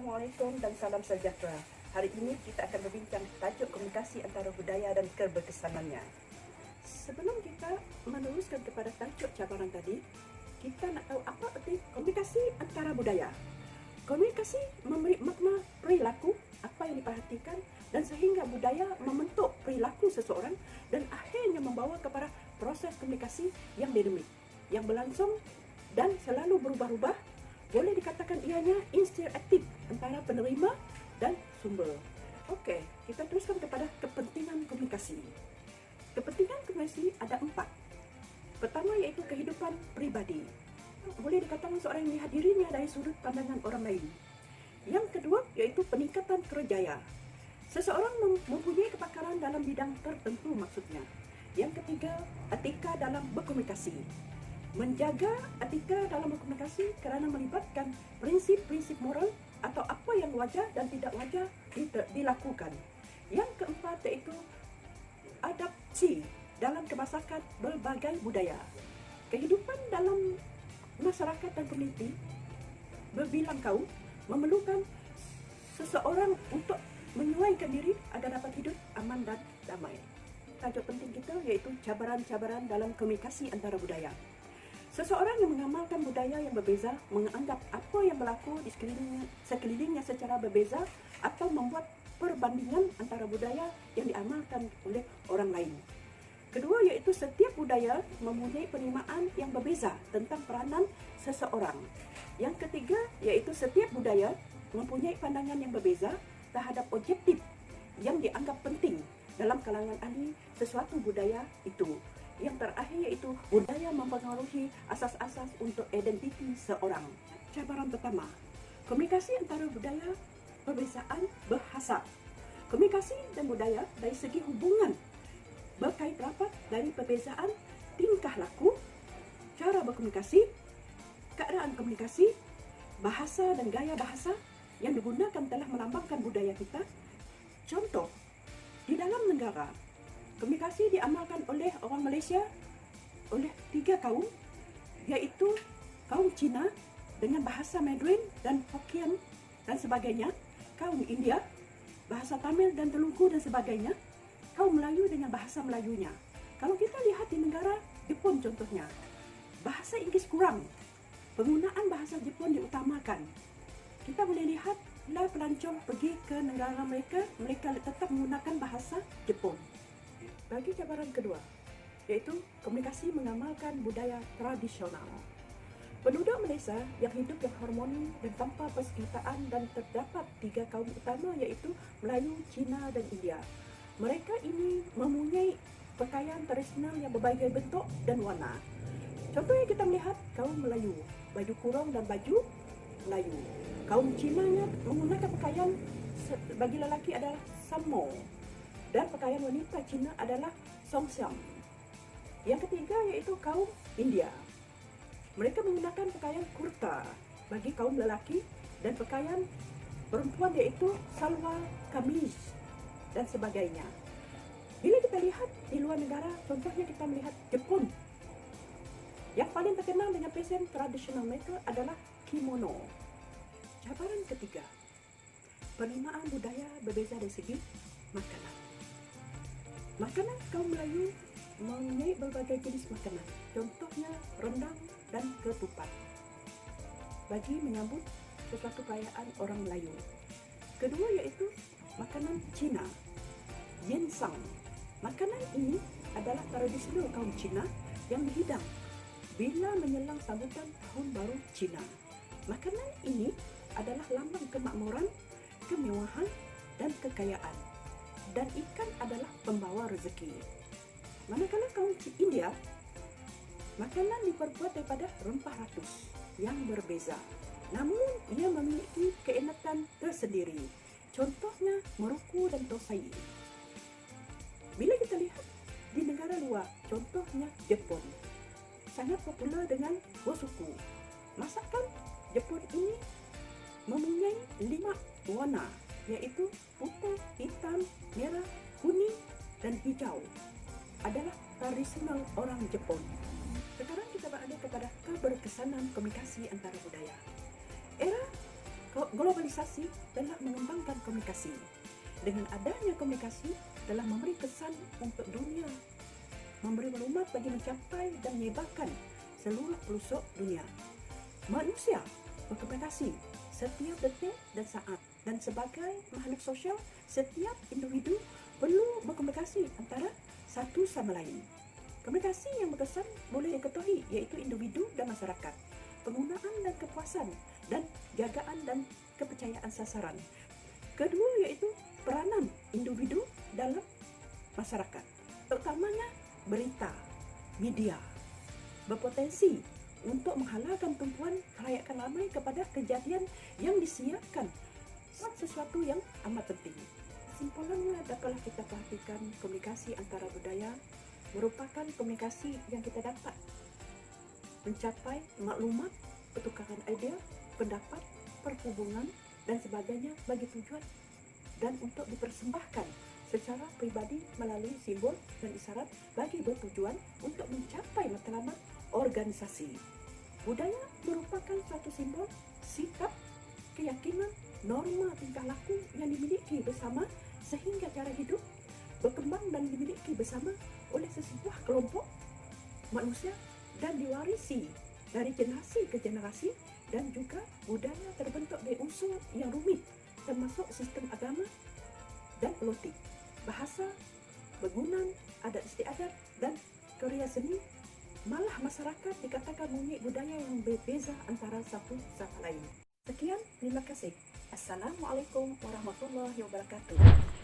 Assalamualaikum dan salam sejahtera. Hari ini kita akan berbincang tajuk komunikasi antara budaya dan keberkesanannya. Sebelum kita meneruskan kepada tajuk cabaran tadi, kita nak tahu apa arti komunikasi antara budaya. Komunikasi memberi makna perilaku, apa yang diperhatikan, dan sehingga budaya membentuk perilaku seseorang dan akhirnya membawa kepada proses komunikasi yang dinamik, yang berlangsung dan selalu berubah-ubah. Boleh dikatakan ianya interaktif antara penerima dan sumber. Okey, kita teruskan kepada kepentingan komunikasi. Kepentingan komunikasi ada 4. Pertama iaitu kehidupan peribadi. Boleh dikatakan seorang yang melihat dirinya dari sudut pandangan orang lain. Yang kedua iaitu peningkatan kerjaya. Seseorang mempunyai kepakaran dalam bidang tertentu maksudnya. Yang ketiga, etika dalam berkomunikasi. Menjaga etika dalam berkomunikasi kerana melibatkan prinsip-prinsip moral atau apa yang wajar dan tidak wajar dilakukan. Yang keempat iaitu adaptasi dalam kemasakan berbagai budaya. Kehidupan dalam masyarakat dan komuniti berbilang kaum memerlukan seseorang untuk menyesuaikan diri agar dapat hidup aman dan damai. Tajuk penting kita iaitu cabaran-cabaran dalam komunikasi antara budaya. Seseorang yang mengamalkan budaya yang berbeza, menganggap apa yang berlaku di sekelilingnya secara berbeza atau membuat perbandingan antara budaya yang diamalkan oleh orang lain. Kedua iaitu setiap budaya mempunyai penerimaan yang berbeza tentang peranan seseorang. Yang ketiga iaitu setiap budaya mempunyai pandangan yang berbeza terhadap objektif yang dianggap penting dalam kalangan ahli sesuatu budaya itu. Yang terakhir iaitu budaya mempengaruhi asas-asas untuk identiti seorang. Cabaran pertama, komunikasi antara budaya, perbezaan bahasa. Komunikasi dan budaya dari segi hubungan berkait rapat dari perbezaan tingkah laku, cara berkomunikasi, keadaan komunikasi, bahasa dan gaya bahasa yang digunakan telah melambangkan budaya kita. Contoh, di dalam negara, komunikasi diamalkan oleh orang Malaysia oleh 3 kaum, iaitu kaum Cina dengan bahasa Mandarin dan Hokkien dan sebagainya, kaum India, bahasa Tamil dan Telugu dan sebagainya, kaum Melayu dengan bahasa Melayunya. Kalau kita lihat di negara Jepun contohnya, bahasa Inggeris kurang, penggunaan bahasa Jepun diutamakan. Kita boleh lihat bila pelancong pergi ke negara mereka, mereka tetap menggunakan bahasa Jepun. Bagi cabaran kedua, iaitu komunikasi mengamalkan budaya tradisional. Penduduk Malaysia yang hidup yang harmoni dan tanpa persengketaan dan terdapat 3 kaum utama iaitu Melayu, Cina dan India. Mereka ini mempunyai pakaian tradisional yang berbagai bentuk dan warna. Contohnya kita melihat kaum Melayu, baju kurung dan baju Melayu. Kaum Cina-nya menggunakan pakaian bagi lelaki adalah samo. Dan pakaian wanita Cina adalah songxiang. Yang ketiga iaitu kaum India. Mereka menggunakan pakaian kurta bagi kaum lelaki dan pakaian perempuan iaitu salwar kamis dan sebagainya. Bila kita lihat di luar negara, contohnya kita melihat Jepun. Yang paling terkenal dengan fashion tradisional mereka adalah kimono. Cabaran ketiga, penerimaan budaya berbeza dari segi makanan. Makanan kaum Melayu mempunyai berbagai jenis makanan, contohnya rendang dan ketupat, bagi menyambut sesuatu perayaan orang Melayu. Kedua iaitu makanan Cina, ginseng. Makanan ini adalah tradisional kaum Cina yang dihidang bila menjelang sambutan Tahun Baru Cina. Makanan ini adalah lambang kemakmuran, kemewahan dan kekayaan. Dan ikan adalah pembawa rezeki. Manakala kaum India, makanan diperbuat daripada rempah ratus yang berbeza. Namun, ia memiliki keenakan tersendiri. Contohnya, meruku dan tosai. Bila kita lihat di negara luar, contohnya Jepun, sangat popular dengan gosuku. Masakan Jepun ini mempunyai 5 warna, iaitu putih, hitam, merah, kuning dan hijau. Adalah tradisional orang Jepun. Sekarang kita beralih kepada keberkesanan komunikasi antara budaya. Era Globalisasi telah mengembangkan komunikasi. Dengan adanya komunikasi telah memberi kesan untuk dunia, memberi maklumat bagi mencapai dan menyebarkan seluruh pelosok dunia. Manusia berkomunikasi setiap detik dan saat, dan sebagai makhluk sosial, setiap individu perlu berkomunikasi antara satu sama lain. Komunikasi yang berkesan boleh diketahui iaitu individu dan masyarakat, penggunaan dan kepuasan, dan jagaan dan kepercayaan sasaran. Kedua iaitu peranan individu dalam masyarakat, terutamanya berita, media, berpotensi untuk menghalalkan tumpuan kelayakan ramai kepada kejadian yang disiarkan, sesuatu yang amat penting. Kesimpulannya, dapatlah kita perhatikan komunikasi antara budaya merupakan komunikasi yang kita dapat mencapai maklumat, pertukaran idea, pendapat, perhubungan dan sebagainya bagi tujuan dan untuk dipersembahkan secara pribadi melalui simbol dan isyarat bagi bertujuan untuk mencapai matlamat organisasi. Budaya merupakan suatu simbol, sikap, keyakinan, norma tingkah laku yang dimiliki bersama sehingga cara hidup berkembang dan dimiliki bersama oleh sesebuah kelompok manusia dan diwarisi dari generasi ke generasi, dan juga budaya terbentuk dari unsur yang rumit termasuk sistem agama dan politik, bahasa, bangunan, adat istiadat dan karya seni. Malah masyarakat dikatakan mempunyai budaya yang berbeza antara satu sama lain. Sekian, terima kasih. Assalamualaikum warahmatullahi wabarakatuh.